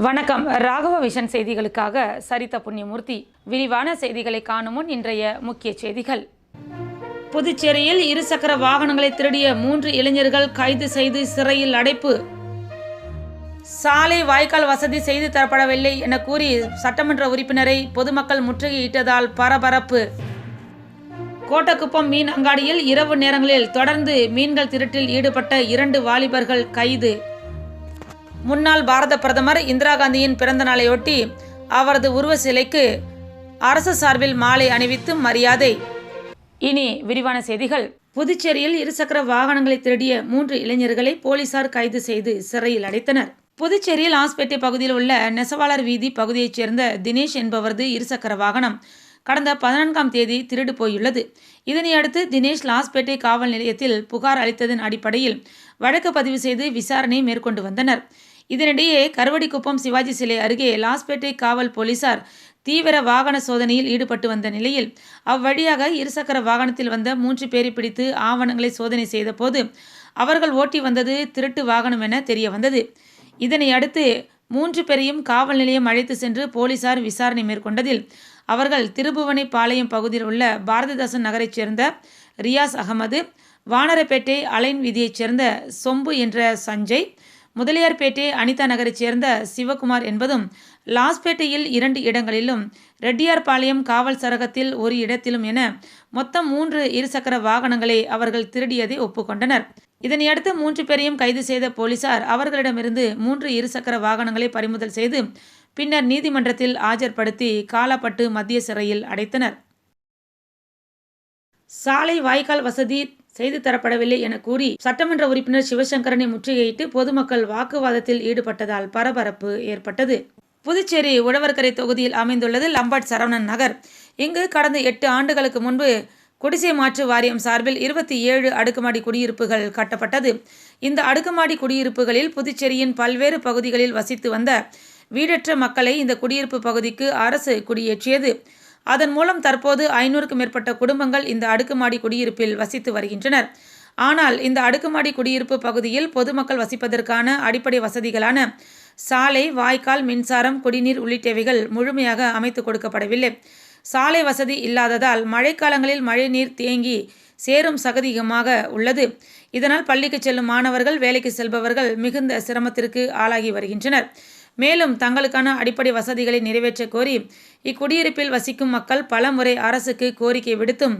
வணக்கம். ராகவ விஷன் செய்திகளுக்காக சரிதா புண்ணியமூர்த்தி. விரிவான செய்திகளை காணும் முன் இன்றைய முக்கிய செய்திகள். புதுச்சேரியில் இருசக்கர வாகனங்களை திருடிய 3 இளைஞர்கள் கைது செய்து சிறையில் அடைப்பு. சாலை வாய்க்கால் வசதி செய்து தரப்படவில்லை என கூறி சட்டமன்ற உறுப்பினரை பொதுமக்கள் முற்றுகையிட்டதால் பரபரப்பு. கோட்டக்குப்பம் மீன் அங்காடியில் இரவு நேரங்களில் தொடர்ந்து மீன்கள் திருட்டில் ஈடுபட்ட 2 வாலிபர்கள் கைது. முன்னாள் பாரத பிரதமர் இந்திரா காந்தியின் பிறந்த நாளையொட்டி அவரது உருவ சிலைக்கு அரசு சார்பில் மாலை அணிவித்து மரியாதை. இனி விரிவான செய்திகள். புதுச்சேரியில் இருசக்கர வாகனங்களை திருடிய 3 இளைஞர்களை போலீசார் கைது செய்து சிறையில் அடைத்தனர். புதுச்சேரியில் ஆஸ்பேட்டை பகுதியில் உள்ள நெசவாளர் வீதி பகுதியைச் சேர்ந்த தினேஷ் என்பவரது இருசக்கர வாகனம் கடந்த 14ஆம் தேதி திருடு போயுள்ளது. இதனையடுத்து தினேஷ் லாஸ்பேட்டை காவல் நிலையத்தில் புகார் அளித்ததன் அடிப்படையில் வழக்கு பதிவு செய்து விசாரணை மேற்கொண்டு வந்தனர். இதனிடையே கருவடிக்குப்பம் சிவாஜி சிலை அருகே லாஸ்பேட்டை காவல் போலீசார் தீவிர வாகன சோதனையில் ஈடுபட்டு வந்த நிலையில் அவ்வழியாக இருசக்கர வாகனத்தில் வந்த 3 பேரை பிடித்து ஆவணங்களை சோதனை செய்த போது அவர்கள் ஓட்டி வந்தது திருட்டு வாகனம் என தெரிய வந்தது. இதனை அடுத்து 3 பேரையும் காவல் நிலையம் அழைத்து சென்று போலீசார் விசாரணை மேற்கொண்டதில் அவர்கள் திருபுவனை பாளையம் பகுதியில் உள்ள பாரதிதாசன் நகரைச் சேர்ந்த ரியாஸ் அகமது, வானரப்பேட்டை அலைன் வீதியைச் சேர்ந்த சொம்பு என்ற சஞ்சய், முதலியார்பேட்டை அனிதா நகரைச் சேர்ந்த சிவகுமார் என்பதும், லாஸ்பேட்டையில் 2 இடங்களிலும், ரெட்டியார்பாளையம் காவல் சரகத்தில் 1 இடத்திலும் என மொத்தம் 3 இருசக்கர வாகனங்களை அவர்கள் திருடியதை ஒப்புக்கொண்டனர். இதனையடுத்து 3 பேரையும் கைது செய்த போலீசார் அவர்களிடமிருந்து 3 இருசக்கர வாகனங்களை பறிமுதல் செய்து பின்னர் நீதிமன்றத்தில் ஆஜர்படுத்தி காலாப்பட்டு மத்திய சிறையில் அடைத்தனர். சாலை வாய்க்கால் வசதி செய்து தரப்படவில்லை என கூறி சட்டமன்ற உறுப்பினர் சிவசங்கரனை முற்றுகையிட்டு பொதுமக்கள் வாக்குவாதத்தில் ஈடுபட்டதால் பரபரப்பு ஏற்பட்டது. புதுச்சேரி உழவர்கரை தொகுதியில் அமைந்துள்ளது லம்பாட் சரவணன் நகர். இங்கு கடந்த 8 ஆண்டுகளுக்கு முன்பு குடிசை மாற்று வாரியம் சார்பில் 27 அடுக்குமாடி குடியிருப்புகள் கட்டப்பட்டது. இந்த அடுக்குமாடி குடியிருப்புகளில் புதுச்சேரியின் பல்வேறு பகுதிகளில் வசித்து வந்த வீடற்ற மக்களை இந்த குடியிருப்பு பகுதிக்கு அரசு குடியேற்றியது. அதன் மூலம் தற்போது 500க்கும் மேற்பட்ட குடும்பங்கள் இந்த அடுக்குமாடி குடியிருப்பில் வசித்து வருகின்றனர். ஆனால் இந்த அடுக்குமாடி குடியிருப்பு பகுதியில் பொதுமக்கள் வசிப்பதற்கான அடிப்படை வசதிகளான சாலை, வாய்க்கால், மின்சாரம், குடிநீர் உள்ளிட்டவைகள் முழுமையாக அமைத்து கொடுக்கப்படவில்லை. சாலை வசதி இல்லாததால் மழைக்காலங்களில் மழை நீர் தேங்கி சேரும் சகதிகமாக உள்ளது. இதனால் பள்ளிக்கு செல்லும் மாணவர்கள், வேலைக்கு செல்பவர்கள் மிகுந்த சிரமத்திற்கு ஆளாகி வருகின்றனர். மேலும் தங்களுக்கான அடிப்படை வசதிகளை நிறைவேற்ற கோரி இக்குடியிருப்பில் வசிக்கும் மக்கள் பல முறை அரசுக்கு கோரிக்கை விடுத்தும்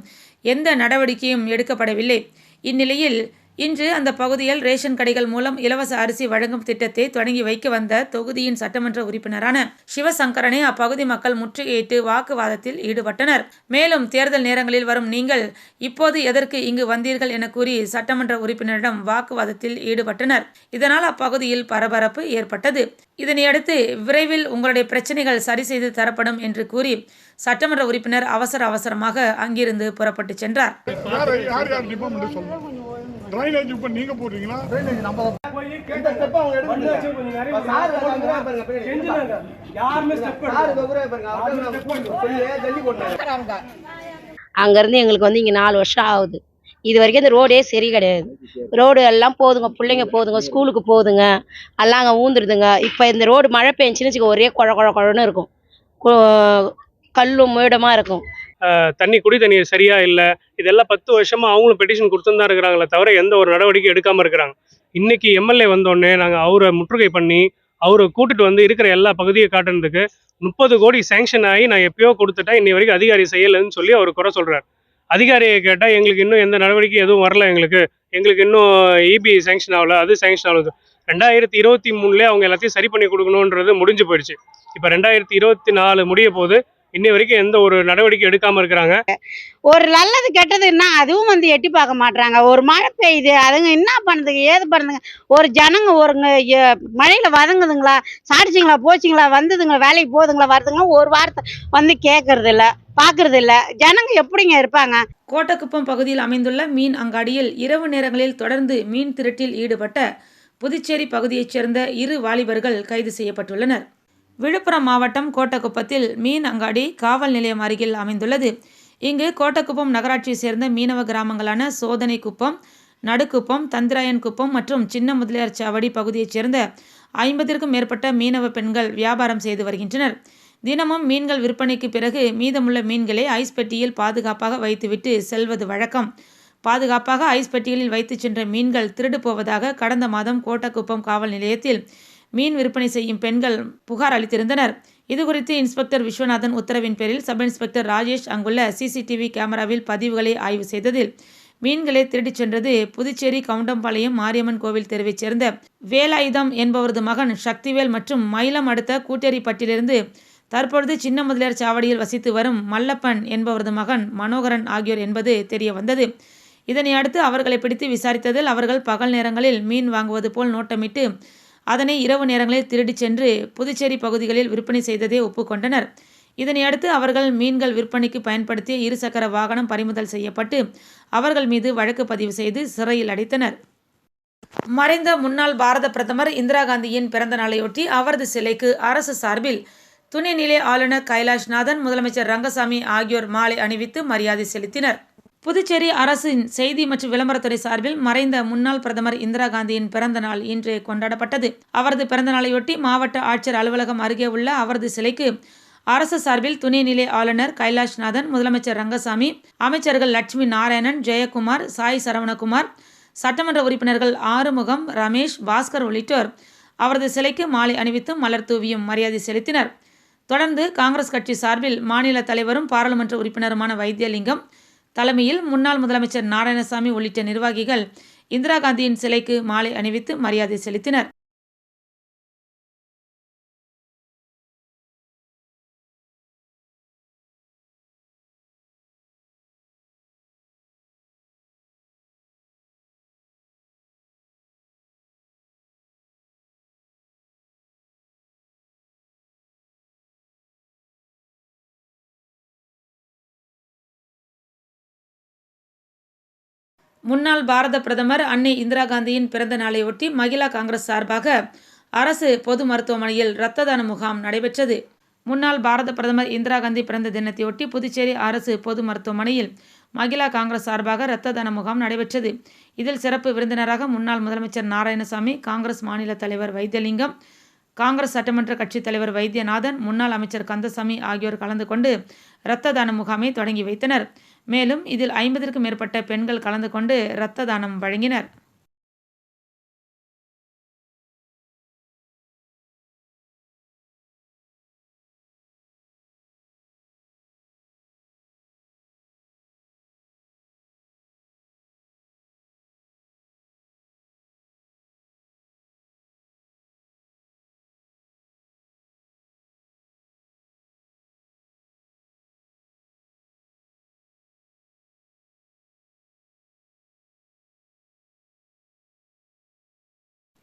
எந்த நடவடிக்கையும் எடுக்கப்படவில்லை. இந்நிலையில் இன்று அந்த பகுதியில் ரேஷன் கடைகள் மூலம் இலவச அரிசி வழங்கும் திட்டத்தை தொடங்கி வைக்க வந்த தொகுதியின் சட்டமன்ற உறுப்பினரான சிவசங்கரனை அப்பகுதி மக்கள் முற்றுகையிட்டு வாக்குவாதத்தில் ஈடுபட்டனர். மேலும் தேர்தல் நேரங்களில் வரும் நீங்கள் இப்போது எதற்கு இங்கு வந்தீர்கள் என கூறி சட்டமன்ற உறுப்பினரிடம் வாக்குவாதத்தில் ஈடுபட்டனர். இதனால் அப்பகுதியில் பரபரப்பு ஏற்பட்டது. இதனையடுத்து விரைவில் உங்களுடைய பிரச்சனைகள் சரி செய்து தரப்படும் என்று கூறி சட்டமன்ற உறுப்பினர் அவசரமாக அங்கிருந்து புறப்பட்டு சென்றார். ட்ரைனேஜ் இப்ப நீங்க போடுறீங்களா? ட்ரைனேஜ் நம்ம போய் இந்த ஸ்டெப் அவங்க எடுத்து கொஞ்சம் சார் பாருங்க செஞ்சுனாங்க. யாருமே ஸ்டெப் பாருங்க. அங்க இருந்து எங்களுக்கு வந்து இங்க 4 வருஷம் ஆகுது. இது வரைக்கும் இந்த ரோடே சரி கிடையாது. ரோடு எல்லாம் போதுங்க, பிள்ளைங்க போதுங்க, ஸ்கூலுக்கு போதுங்க, எல்லாம் அங்கே ஊந்துருதுங்க. இப்போ இந்த ரோடு மழை பெஞ்சுன்னு வச்சுக்க ஒரே குழன்னு இருக்கும், கல்லும் மேடமாக இருக்கும். குடி தண்ணீர் சரியா இல்லை, இதெல்லாம் 10 வருஷமா அவங்களும் பெட்டிஷன் கொடுத்துன்னு தான் இருக்கிறாங்களே தவிர எந்த ஒரு நடவடிக்கை எடுக்காமல் இருக்கிறாங்க. இன்னைக்கு எம்எல்ஏ வந்தோடனே நாங்கள் அவரை முற்றுகை பண்ணி அவரை கூட்டிட்டு வந்து இருக்கிற எல்லா பகுதியை காட்டுறதுக்கு 30 கோடி சேங்ஷன் ஆகி நான் எப்பயோ கொடுத்துட்டேன், இன்னை வரைக்கும் அதிகாரி செய்யலைன்னு சொல்லி அவர் குறை சொல்றாரு. அதிகாரியை கேட்டால் எங்களுக்கு இன்னும் எந்த நடவடிக்கை எதுவும் வரல, எங்களுக்கு இன்னும் இபி சேங்ஷன் ஆகல, அது சேங்ஷன் ஆகுது. 2023 அவங்க எல்லாத்தையும் சரி பண்ணி கொடுக்கணுன்றது முடிஞ்சு போயிடுச்சு. இப்போ 2024 முடிய போது இன்னை வரைக்கும் எந்த ஒரு நடவடிக்கை எடுக்காம இருக்கிறாங்க. ஒரு நல்லது கெட்டதுன்னா அதுவும் வந்து எட்டி பார்க்க மாட்டாங்க. ஒரு மழை பெய்யுது, அதுங்க என்ன பண்ணுதுங்க, ஏது பண்ணுதுங்க, ஒரு ஜனங்க ஒருங்க மழையில வதங்குதுங்களா, சாடிச்சிங்களா, போச்சிங்களா, வந்ததுங்களா, வேலைக்கு போகுதுங்களா, வருதுங்களா, ஒரு வார்த்தை வந்து கேட்கறது இல்லை, பார்க்கறது இல்லை. ஜனங்க எப்படிங்க இருப்பாங்க? கோட்டக்குப்பம் பகுதியில் அமைந்துள்ள மீன் அங்காடியில் இரவு நேரங்களில் தொடர்ந்து மீன் திருட்டில் ஈடுபட்ட புதுச்சேரி பகுதியைச் சேர்ந்த 2 வாலிபர்கள் கைது செய்யப்பட்டுள்ளனர். விழுப்புரம் மாவட்டம் கோட்டக்குப்பத்தில் மீன் அங்காடி காவல் நிலையம் அருகில் அமைந்துள்ளது. இங்கு கோட்டக்குப்பம் நகராட்சியை சேர்ந்த மீனவ கிராமங்களான சோதனை குப்பம், நடுக்குப்பம், தந்திராயன் குப்பம் மற்றும் சின்ன முதலியார் சாவடி பகுதியைச் சேர்ந்த 50ற்கும் மேற்பட்ட மீனவ பெண்கள் வியாபாரம் செய்து வருகின்றனர். தினமும் மீன்கள் விற்பனைக்கு பிறகு மீதமுள்ள மீன்களை ஐஸ் பெட்டியில் பாதுகாப்பாக வைத்துவிட்டு செல்வது வழக்கம். பாதுகாப்பாக ஐஸ் பெட்டிகளில் வைத்து சென்ற மீன்கள் திருடு போவதாக கடந்த மாதம் கோட்டக்குப்பம் காவல் நிலையத்தில் மீன் விற்பனை செய்யும் பெண்கள் புகார் அளித்திருந்தனர். இதுகுறித்து இன்ஸ்பெக்டர் விஸ்வநாதன் உத்தரவின் பேரில் சப் இன்ஸ்பெக்டர் ராஜேஷ் அங்குள்ள சிசிடிவி கேமராவில் பதிவுகளை ஆய்வு செய்ததில் மீன்களை திருடிச் சென்றது புதுச்சேரி கவுண்டம்பாளையம் மாரியம்மன் கோவில் தெருவைச் சேர்ந்த வேலாயுதம் என்பவரது மகன் சக்திவேல் மற்றும் மயிலம் அடுத்த கூட்டேரிப்பட்டிலிருந்து தற்பொழுது சின்ன முதலியார் சாவடியில் வசித்து வரும் மல்லப்பன் என்பவரது மகன் மனோகரன் ஆகியோர் என்பது தெரிய வந்தது. இதனை அடுத்து அவர்களை பிடித்து விசாரித்ததில் அவர்கள் பகல் நேரங்களில் மீன் வாங்குவது போல் நோட்டமிட்டு அதனை இரவு நேரங்களில் திருடிச் சென்று புதுச்சேரி பகுதிகளில் விற்பனை செய்ததை ஒப்புக்கொண்டனர். இதனையடுத்து அவர்கள் மீன்கள் விற்பனைக்கு பயன்படுத்திய இருசக்கர வாகனம் பறிமுதல் செய்யப்பட்டு அவர்கள் மீது வழக்கு பதிவு செய்து சிறையில் அடைத்தனர். மறைந்த முன்னாள் பாரத பிரதமர் இந்திரா காந்தியின் பிறந்த நாளையொட்டி அவரது சிலைக்கு அரசு சார்பில் துணைநிலை ஆளுநர் கைலாஷ்நாதன், முதலமைச்சர் ரங்கசாமி ஆகியோர் மாலை அணிவித்து மரியாதை செலுத்தினர். புதுச்சேரி அரசின் செய்தி மற்றும் விளம்பரத்துறை சார்பில் மறைந்த முன்னாள் பிரதமர் இந்திரா காந்தியின் பிறந்த நாள் இன்று கொண்டாடப்பட்டது. அவரது பிறந்த நாளையொட்டி மாவட்ட ஆட்சியர் அலுவலகம் அருகே உள்ள அவரது சிலைக்கு அரசு சார்பில் துணைநிலை ஆளுநர் கைலாஷ்நாதன், முதலமைச்சர் ரங்கசாமி, அமைச்சர்கள் லட்சுமி நாராயணன், ஜெயக்குமார், சாய் சரவணகுமார், சட்டமன்ற உறுப்பினர்கள் ஆறுமுகம், ரமேஷ், பாஸ்கர் உள்ளிட்டோர் அவரது சிலைக்கு மாலை அணிவித்து மலர் தூவியும் மரியாதை செலுத்தினர். தொடர்ந்து காங்கிரஸ் கட்சி சார்பில் மாநில தலைவரும் பாராளுமன்ற உறுப்பினருமான வைத்தியலிங்கம் தலைமையில் முன்னாள் முதலமைச்சர் நாராயணசாமி உள்ளிட்ட நிர்வாகிகள் இந்திரா காந்தியின் சிலைக்கு மாலை அணிவித்து மரியாதை செலுத்தினர். முன்னாள் பாரத பிரதமர் அன்னை இந்திரா காந்தியின் பிறந்த நாளையொட்டி மகிழா காங்கிரஸ் சார்பாக அரசு பொது மருத்துவமனையில் இரத்த தான முகாம் நடைபெற்றது. முன்னாள் பாரத பிரதமர் இந்திரா காந்தி பிறந்த தினத்தையொட்டி புதுச்சேரி அரசு பொது மருத்துவமனையில் மகிழா காங்கிரஸ் சார்பாக இரத்த தான முகாம் நடைபெற்றது. இதில் சிறப்பு விருந்தினராக முன்னாள் முதலமைச்சர் நாராயணசாமி, காங்கிரஸ் மாநில தலைவர் வைத்தியலிங்கம், காங்கிரஸ் சட்டமன்ற கட்சித் தலைவர் வைத்தியநாதன், முன்னாள் அமைச்சர் கந்தசாமி ஆகியோர் கலந்து கொண்டு இரத்த தான முகாமை தொடங்கி வைத்தனர். மேலும் இதில் 50ற்கும் மேற்பட்ட பெண்கள் கலந்து கொண்டு இரத்த தானம் வழங்கினர்.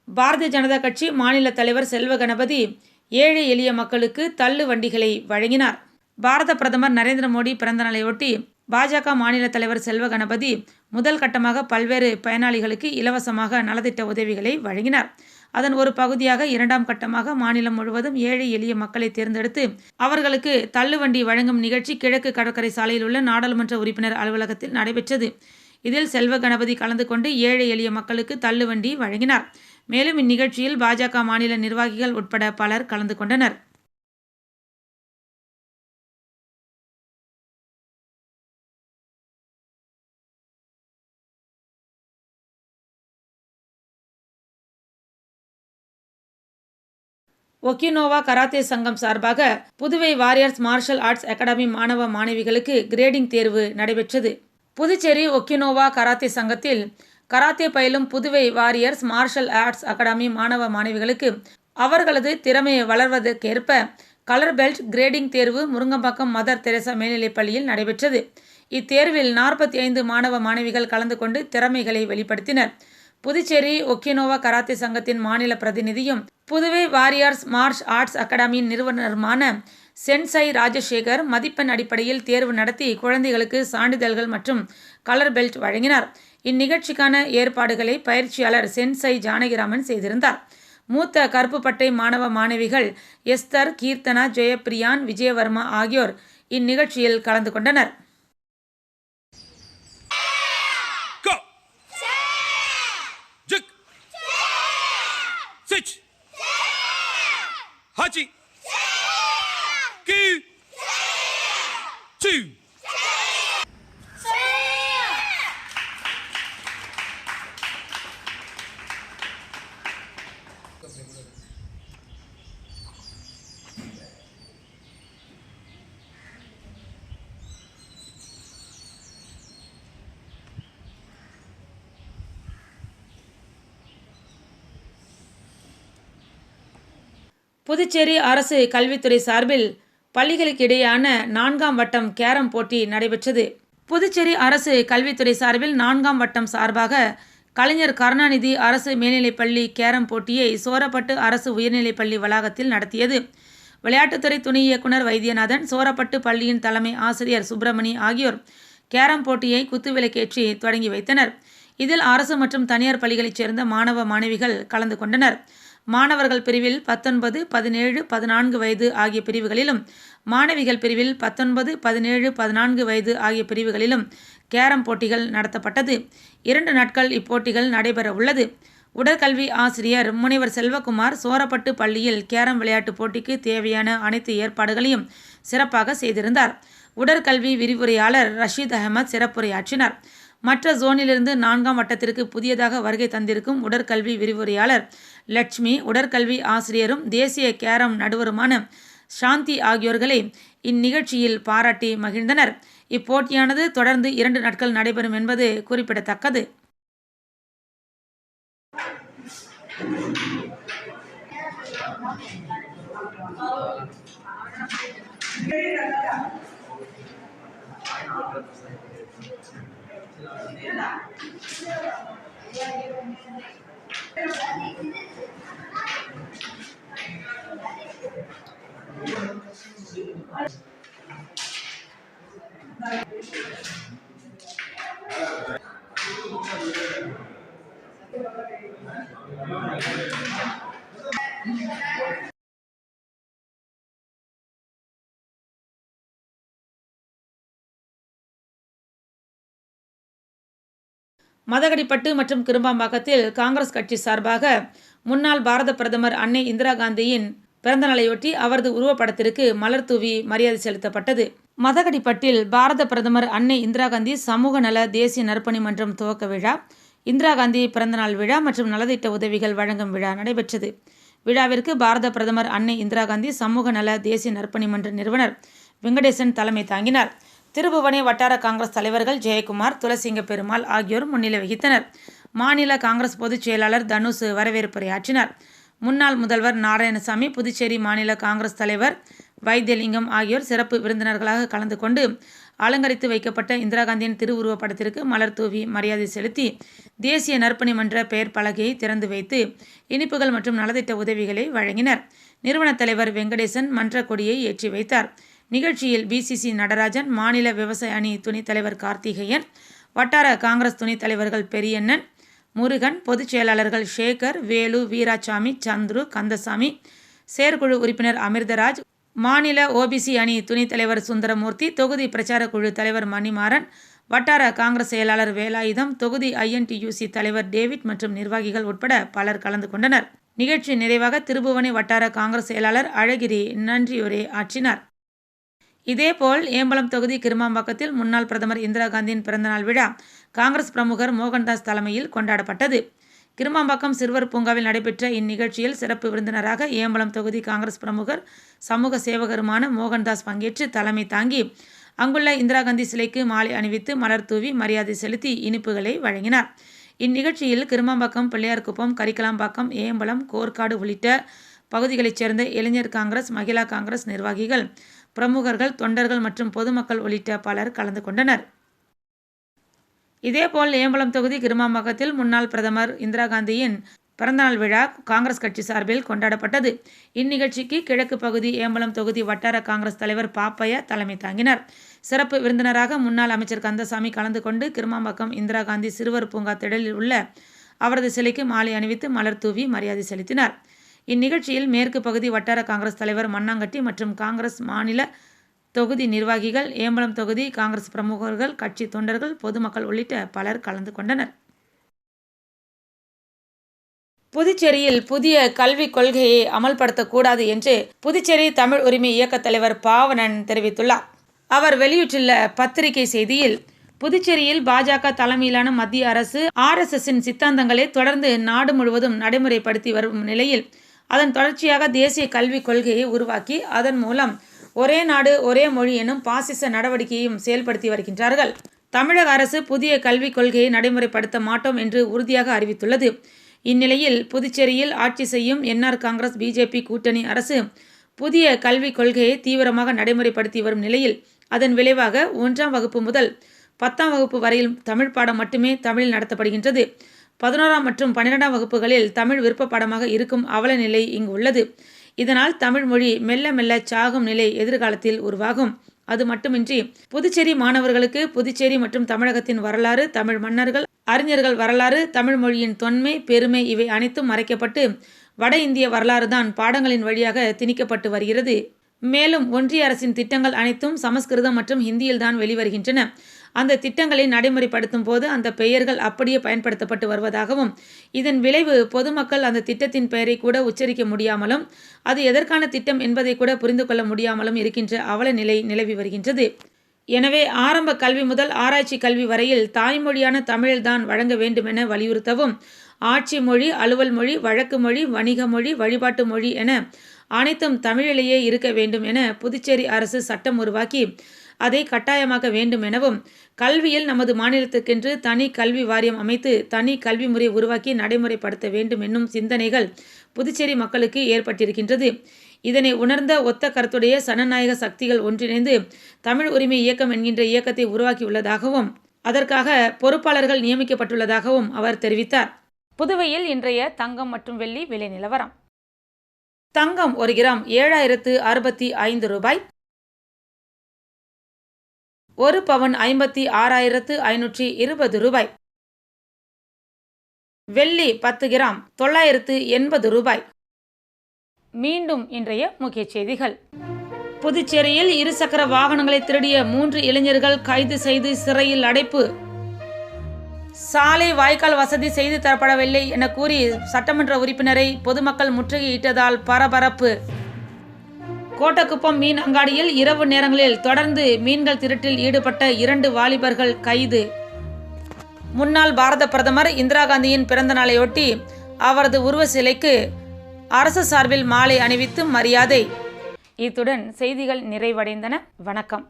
பாரதிய ஜனதா கட்சி மாநில தலைவர் செல்வ கணபதி ஏழை எளிய மக்களுக்கு தள்ளு வண்டிகளை வழங்கினார். பாரத பிரதமர் நரேந்திர மோடி பிறந்த நாளையொட்டி பாஜக மாநில தலைவர் செல்வ கணபதி முதல் கட்டமாக பல்வேறு பயனாளிகளுக்கு இலவசமாக நலத்திட்ட உதவிகளை வழங்கினார். அதன் ஒரு பகுதியாக இரண்டாம் கட்டமாக மாநிலம் முழுவதும் ஏழை எளிய மக்களை தேர்ந்தெடுத்து அவர்களுக்கு தள்ளுவண்டி வழங்கும் நிகழ்ச்சி கிழக்கு கடற்கரை சாலையில் உள்ள நாடாளுமன்ற உறுப்பினர் அலுவலகத்தில் நடைபெற்றது. இதில் செல்வ கணபதி கலந்து கொண்டு ஏழை எளிய மக்களுக்கு தள்ளுவண்டி வழங்கினார். மேலும் இந்நிகழ்ச்சியில் பாஜக மாநில நிர்வாகிகள் உட்பட பலர் கலந்து கொண்டனர். ஒக்கினோவா கராத்தே சங்கம் சார்பாக Puduvai warriors martial arts academy மாணவ மாணவிகளுக்கு கிரேடிங் தேர்வு நடைபெற்றது. புதுச்சேரி ஒக்கினோவா கராத்தே சங்கத்தில் கராத்தே பயிலும் Puduvai warriors martial arts academy மாணவ மாணவிகளுக்கு அவர்களது திறமையை வளர்வதற்கேற்ப கலர் பெல்ட் கிரேடிங் தேர்வு முருங்கம்பாக்கம் மதர் தெரசா மேல்நிலைப்பள்ளியில் நடைபெற்றது. இத்தேர்வில் 45 மாணவ மாணவிகள் கலந்து கொண்டு திறமைகளை வெளிப்படுத்தினர். புதுச்சேரி ஒக்கினோவா கராத்தே சங்கத்தின் மாநில பிரதிநிதியும் Puduvai warriors martial arts அகாடமியின் நிறுவனருமான சென்சை Rajasekar மதிப்பெண் அடிப்படையில் தேர்வு நடத்தி குழந்தைகளுக்கு சான்றிதழ்கள் மற்றும் கலர் பெல்ட் வழங்கினார். இந்நிகழ்ச்சிக்கான ஏற்பாடுகளை பயிற்சியாளர் சென்சை ஜானகிராமன் செய்திருந்தார். மூத்த கருப்பு பட்டை மாணவ மாணவிகள் எஸ்தர், கீர்த்தனா, ஜெயப்பிரியான், விஜயவர்மா ஆகியோர் இந்நிகழ்ச்சியில் கலந்து கொண்டனர். Switch. புதுச்சேரி அரசு கல்வித்துறை சார்பில் பள்ளிகளுக்கிடையேயான 4ஆம் வட்டம் கேரம் போட்டி நடைபெற்றது. புதுச்சேரி அரசு கல்வித்துறை சார்பில் 4ஆம் வட்டம் சார்பாக கலைஞர் கருணாநிதி அரசு மேல்நிலைப்பள்ளி கேரம் போட்டியை சோரப்பட்டு அரசு உயர்நிலைப்பள்ளி வளாகத்தில் நடத்தியது. விளையாட்டுத்துறை துணை இயக்குனர் வைத்தியநாதன், சோரப்பட்டு பள்ளியின் தலைமை ஆசிரியர் சுப்பிரமணி ஆகியோர் கேரம் போட்டியை குத்துவிளக்கேற்றி தொடங்கி வைத்தனர். இதில் அரசு மற்றும் தனியார் பள்ளிகளைச் சேர்ந்த மாணவ மாணவிகள் கலந்து கொண்டனர். மாணவர்கள் பிரிவில் 19, 17, 14 வயது ஆகிய பிரிவுகளிலும், மாணவிகள் பிரிவில் 19, 17, 14 வயது ஆகிய பிரிவுகளிலும் கேரம் போட்டிகள் நடத்தப்பட்டது. 2 நாட்கள் இப்போட்டிகள் நடைபெற உள்ளது. உடற்கல்வி ஆசிரியர் முனைவர் செல்வகுமார் சோரப்பட்டு பள்ளியில் கேரம் விளையாட்டு போட்டிக்கு தேவையான அனைத்து ஏற்பாடுகளையும் சிறப்பாக செய்திருந்தார். உடற்கல்வி விரிவுரையாளர் ரஷீத் அகமது சிறப்புரையாற்றினார். மற்ற ஜோனிலிருந்து 4ஆம் வட்டத்திற்கு புதியதாக வருகை தந்திருக்கும் உடற்கல்வி விரிவுரையாளர் லட்சுமி, உடற்கல்வி ஆசிரியரும் தேசிய கேரம் நடுவருமான சாந்தி ஆகியோர்களை இந்நிகழ்ச்சியில் பாராட்டி மகிழ்ந்தனர். இப்போட்டியானது தொடர்ந்து 2 நாட்கள் நடைபெறும் என்பது குறிப்பிடத்தக்கது. மதகடிப்பட்டு மற்றும் கிரும்பாம்பாக்கத்தில் காங்கிரஸ் கட்சி சார்பாக முன்னாள் பாரத பிரதமர் அன்னை இந்திரா காந்தியின் பிறந்தநாளையொட்டி அவரது உருவப்படத்திற்கு மலர் தூவி மரியாதை செலுத்தப்பட்டது. மதகடிப்பட்டில் பாரத பிரதமர் அன்னை இந்திரா காந்தி சமூக நல தேசிய நற்பணி மன்றம் துவக்க விழா, இந்திரா காந்தி பிறந்தநாள் விழா மற்றும் நலத்திட்ட உதவிகள் வழங்கும் விழா நடைபெற்றது. விழாவிற்கு பாரத பிரதமர் அன்னை இந்திரா காந்தி சமூக நல தேசிய நற்பணி மன்ற நிறுவனர் வெங்கடேசன் தலைமை தாங்கினார். திருபுவனை வட்டார காங்கிரஸ் தலைவர்கள் ஜெயக்குமார், துளசிங்க பெருமாள் ஆகியோர் முன்னிலை வகித்தனர். மாநில காங்கிரஸ் பொதுச் செயலாளர் தனுஷ் வரவேற்புரையாற்றினார். முன்னாள் முதல்வர் நாராயணசாமி, புதுச்சேரி மாநில காங்கிரஸ் தலைவர் வைத்தியலிங்கம் ஆகியோர் சிறப்பு விருந்தினர்களாக கலந்து கொண்டு அலங்கரித்து வைக்கப்பட்ட இந்திரா காந்தியின் திருவுருவப் படத்திற்கு மலர் தூவி மரியாதை செலுத்தி தேசிய நற்பணி மன்ற பெயர் பலகையை திறந்து வைத்து இனிப்புகள் மற்றும் நலத்திட்ட உதவிகளை வழங்கினர். நிறுவன தலைவர் வெங்கடேசன் மன்ற கொடியை ஏற்றி வைத்தார். நிகழ்ச்சியில் பிசிசி நடராஜன், மாநில விவசாய அணி துணைத் தலைவர் கார்த்திகேயன், வட்டார காங்கிரஸ் துணைத் தலைவர்கள் பெரியண்ணன், முருகன், பொதுச் செயலாளர்கள் சேகர், வேலு, வீராசாமி, சந்துரு, கந்தசாமி, செயற்குழு உறுப்பினர் அமிர்தராஜ், மாநில ஓபிசி அணி துணைத் தலைவர் சுந்தரமூர்த்தி, தொகுதி பிரச்சார குழு தலைவர் மணிமாறன், வட்டார காங்கிரஸ் செயலாளர் வேலாயுதம், தொகுதி INTUC தலைவர் டேவிட் மற்றும் நிர்வாகிகள் உட்பட பலர் கலந்து கொண்டனர். நிகழ்ச்சி நிறைவாக திருபுவனை வட்டார காங்கிரஸ் செயலாளர் அழகிரி நன்றியுரை ஆற்றினார். இதேபோல் ஏம்பலம் தொகுதி கிருமாம்பாக்கத்தில் முன்னாள் பிரதமர் இந்திரா காந்தியின் பிறந்தநாள் விழா காங்கிரஸ் பிரமுகர் மோகன்தாஸ் தலைமையில் கொண்டாடப்பட்டது. கிருமாம்பாக்கம் சிறுவர் பூங்காவில் நடைபெற்ற இந்நிகழ்ச்சியில் சிறப்பு விருந்தினராக ஏம்பலம் தொகுதி காங்கிரஸ் பிரமுகர் சமூக சேவகருமான மோகன்தாஸ் பங்கேற்று தலைமை தாங்கி அங்குள்ள இந்திரா காந்தி சிலைக்கு மாலை அணிவித்து மலர் தூவி மரியாதை செலுத்தி இனிப்புகளை வழங்கினார். இந்நிகழ்ச்சியில் கிருமாம்பாக்கம், பிள்ளையார்குப்பம், கரிக்கலாம்பாக்கம், ஏம்பலம், கோர்க்காடு உள்ளிட்ட பகுதிகளைச் சேர்ந்த இளைஞர் காங்கிரஸ், மகிழா காங்கிரஸ் நிர்வாகிகள், பிரமுகர்கள், தொண்டர்கள் மற்றும் பொதுமக்கள் உள்ளிட்ட பலர் கலந்து கொண்டனர். இதேபோல் ஏம்பலம் தொகுதி கிருமாம்பாக்கத்தில் முன்னாள் பிரதமர் இந்திரா காந்தியின் பிறந்தநாள் விழா காங்கிரஸ் கட்சி சார்பில் கொண்டாடப்பட்டது. இந்நிகழ்ச்சிக்கு கிழக்கு பகுதி ஏம்பலம் தொகுதி வட்டார காங்கிரஸ் தலைவர் பாப்பையா தலைமை தாங்கினார். சிறப்பு விருந்தினராக முன்னாள் அமைச்சர் கந்தசாமி கலந்து கொண்டு கிருமாம்பாக்கம் இந்திரா காந்தி சிறுவர் பூங்கா திடலில் உள்ள அவரது சிலைக்கு மாலை அணிவித்து மலர் தூவி மரியாதை செலுத்தினார். இந்நிகழ்ச்சியில் மேற்கு பகுதி வட்டார காங்கிரஸ் தலைவர் மண்ணாங்கட்டி மற்றும் காங்கிரஸ் மாநில தொகுதி நிர்வாகிகள், ஏம்பலம் தொகுதி காங்கிரஸ் பிரமுகர்கள், கட்சி தொண்டர்கள், பொதுமக்கள் உள்ளிட்ட பலர் கலந்து கொண்டனர். புதுச்சேரியில் புதிய கல்விக் கொள்கையை அமல்படுத்தக்கூடாது என்று புதுச்சேரி தமிழ் உரிமை இயக்க தலைவர் பாவணன் தெரிவித்துள்ளார். அவர் வெளியிட்டுள்ள பத்திரிகை செய்தியில், புதுச்சேரியில் பாஜக தலைமையிலான மத்திய அரசு RSSன் சித்தாந்தங்களை தொடர்ந்து நாடு முழுவதும் நடைமுறைப்படுத்தி வரும் நிலையில் அதன் தொடர்ச்சியாக தேசிய கல்விக் கொள்கையை உருவாக்கி அதன் மூலம் ஒரே நாடு ஒரே மொழி எனும் பாசிச நடவடிக்கையையும் செயல்படுத்தி வருகின்றார்கள். தமிழக அரசு புதிய கல்விக் கொள்கையை நடைமுறைப்படுத்த மாட்டோம் என்று உறுதியாக அறிவித்துள்ளது. இந்நிலையில் புதுச்சேரியில் ஆட்சி செய்யும் என்ஆர் காங்கிரஸ் பிஜேபி கூட்டணி அரசு புதிய கல்விக் கொள்கையை தீவிரமாக நடைமுறைப்படுத்தி வரும் நிலையில் அதன் விளைவாக 1ஆம் வகுப்பு முதல் 10ஆம் வகுப்பு வரையில் தமிழ் பாடம் மட்டுமே தமிழில் நடத்தப்படுகின்றது. 11ஆம் மற்றும் 12ஆம் வகுப்புகளில் தமிழ் விருப்ப பாடமாக இருக்கும் அவல நிலை இங்கு உள்ளது. இதனால் தமிழ் மொழி மெல்ல மெல்ல சாகும் நிலை எதிர்காலத்தில் உருவாகும். அது மட்டுமின்றி புதுச்சேரி மாணவர்களுக்கு புதுச்சேரி மற்றும் தமிழகத்தின் வரலாறு, தமிழ் மன்னர்கள், அறிஞர்கள் வரலாறு, தமிழ் மொழியின் தொன்மை, பெருமை இவை அனைத்தும் மறைக்கப்பட்டு வட இந்திய வரலாறு தான் பாடங்களின் வழியாக திணிக்கப்பட்டு வருகிறது. மேலும் ஒன்றிய அரசின் திட்டங்கள் அனைத்தும் சமஸ்கிருதம் மற்றும் ஹிந்தியில் தான் வெளிவருகின்றன. அந்த திட்டங்களை நடைமுறைப்படுத்தும் போது அந்த பெயர்கள் அப்படியே பயன்படுத்தப்பட்டு வருவதாகவும், இதன் விளைவு பொதுமக்கள் அந்த திட்டத்தின் பெயரை கூட உச்சரிக்க முடியாமலும், அது எதற்கான திட்டம் என்பதை கூட புரிந்து கொள்ள முடியாமலும் இருக்கின்ற அவல நிலை நிலவி வருகின்றது. எனவே ஆரம்ப கல்வி முதல் ஆராய்ச்சி கல்வி வரையில் தாய்மொழியான தமிழில்தான் வழங்க வேண்டுமென வலியுறுத்தவும், ஆட்சி மொழி, அலுவல் மொழி, வழக்கு மொழி, வணிக மொழி, வழிபாட்டு மொழி என அனைத்தும் தமிழிலேயே இருக்க வேண்டும் என புதுச்சேரி அரசு சட்டம் உருவாக்கி அதை கட்டாயமாக்க வேண்டும் எனவும், கல்வியில் நமது மாநிலத்துக்கென்று தனி கல்வி வாரியம் அமைத்து தனி கல்வி முறை உருவாக்கி நடைமுறைப்படுத்த வேண்டும் என்னும் சிந்தனைகள் புதுச்சேரி மக்களுக்கு ஏற்பட்டிருக்கின்றது. இதனை உணர்ந்த ஒத்த கருத்துடைய சனநாயக சக்திகள் ஒன்றிணைந்து தமிழ் உரிமை இயக்கம் என்கின்ற இயக்கத்தை உருவாக்கியுள்ளதாகவும், அதற்காக பொறுப்பாளர்கள் நியமிக்கப்பட்டுள்ளதாகவும் அவர் தெரிவித்தார். புதுவையில் இன்றைய தங்கம் மற்றும் வெள்ளி விலை நிலவரம். தங்கம் 1 கிராம் 7065 ரூபாய். 1 பவுன் 56,520 ரூபாய். வெள்ளி 10 கிராம் 980 ரூபாய். மீண்டும் இன்றைய முக்கிய செய்திகள். புதுச்சேரியில் இருசக்கர வாகனங்களை திருடிய 3 இளைஞர்கள் கைது செய்து சிறையில் அடைப்பு. சாலை வாய்க்கால் வசதி செய்து தரப்படவில்லை என கூறி சட்டமன்ற உறுப்பினரை பொதுமக்கள் முற்றுகையிட்டதால் பரபரப்பு. கோட்டக்குப்பம் மீன் அங்காடியில் இரவு நேரங்களில் தொடர்ந்து மீன்கள் திருட்டில் ஈடுபட்ட 2 வாலிபர்கள் கைது. முன்னாள் பாரத பிரதமர் இந்திரா காந்தியின் பிறந்த நாளையொட்டி அவரது உருவ சிலைக்கு அரசு சார்பில் மாலை அணிவித்து மரியாதை. இத்துடன் செய்திகள் நிறைவடைந்தன. வணக்கம்.